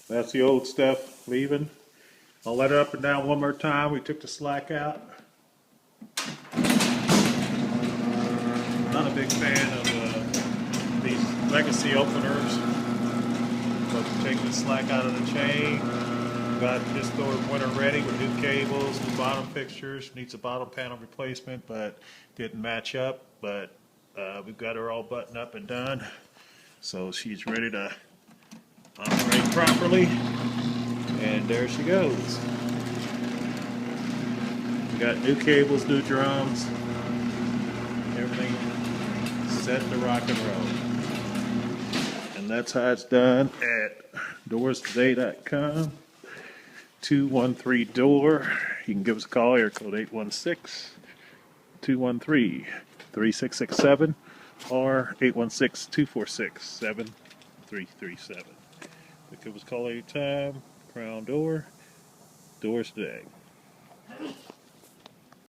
That's the old stuff leaving. I'll let it up and down one more time. We took the slack out. Not a big fan of these legacy openers, but take the slack out of the chain. Got this door winter ready with new cables, new bottom fixtures. Needs a bottom panel replacement, but didn't match up. But we've got her all buttoned up and done, so she's ready to operate properly. And there she goes. We got new cables, new drums, everything set to rock and roll. And that's how it's done at doorstoday.com. 213 door. You can give us a call, area code 816-213-3667 or 816-246-7337. Give us a call anytime. Crown Door. Doors Today.